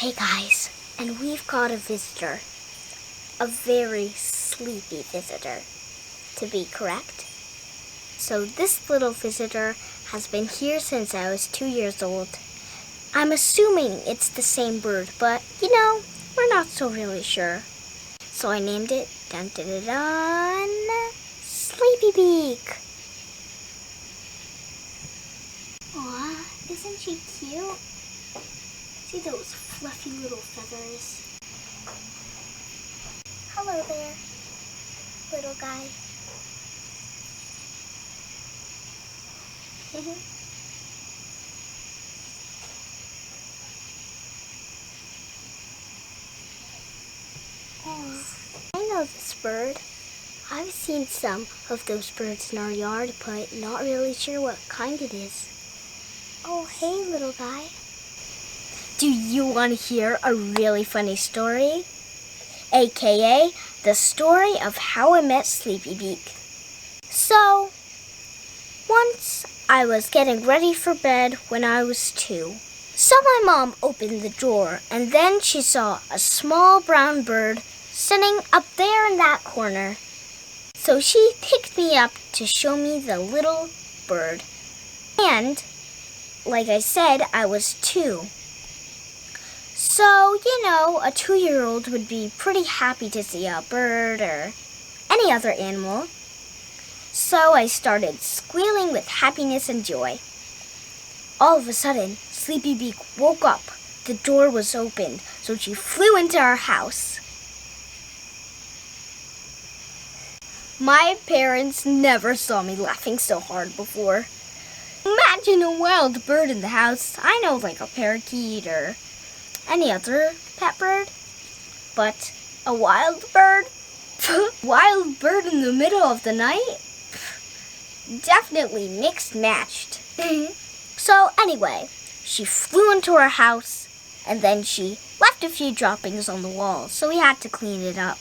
Hey guys, and we've got a visitor. A very sleepy visitor, to be correct. So this little visitor has been here since I was 2 years old. I'm assuming it's the same bird, but we're not so really sure. So I named it dun dun dun dun Sleepy Beak. Aw, isn't she cute? See those fluffy little feathers? Hello there, little guy. Oh, I know this bird. I've seen some of those birds in our yard, but not really sure what kind it is. Oh, hey, little guy. Do you want to hear a really funny story? AKA the story of how I met Sleepy Beak. So, once I was getting ready for bed when I was 2. So my mom opened the door, and then she saw a small brown bird sitting up there in that corner. So she picked me up to show me the little bird. And, like I said, I was 2. So, a 2-year-old would be pretty happy to see a bird or any other animal. So I started squealing with happiness and joy. All of a sudden, Sleepy Beak woke up. The door was opened, so she flew into our house. My parents never saw me laughing so hard before. Imagine a wild bird in the house. I know, like a parakeet or any other pet bird. But a wild bird? Wild bird in the middle of the night? Definitely mixed-matched. So anyway, she flew into our house, and then she left a few droppings on the wall, so we had to clean it up.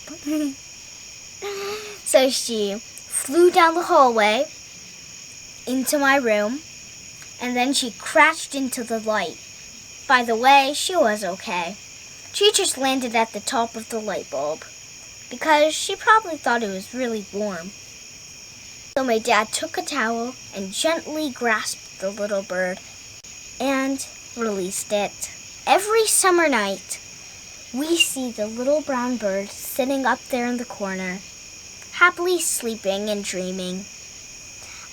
So she flew down the hallway into my room, and then she crashed into the light. By the way, she was okay. She just landed at the top of the light bulb, because she probably thought it was really warm. So my dad took a towel and gently grasped the little bird and released it. Every summer night, we see the little brown bird sitting up there in the corner, happily sleeping and dreaming.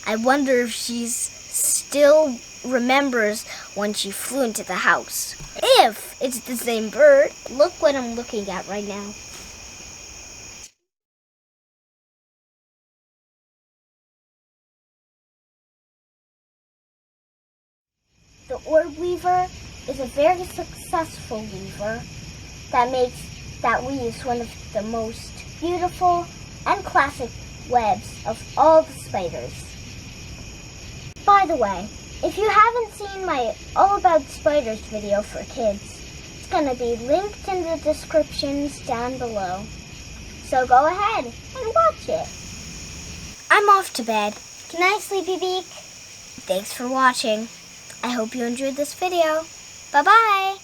I wonder if she still remembers when she flew into the house. If it's the same bird. Look what I'm looking at right now. The orb weaver is a very successful weaver that weaves one of the most beautiful and classic webs of all the spiders. By the way, if you haven't seen my All About Spiders video for kids, it's going to be linked in the descriptions down below. So go ahead and watch it. I'm off to bed. Good night, Sleepy Beak. Thanks for watching. I hope you enjoyed this video. Bye-bye.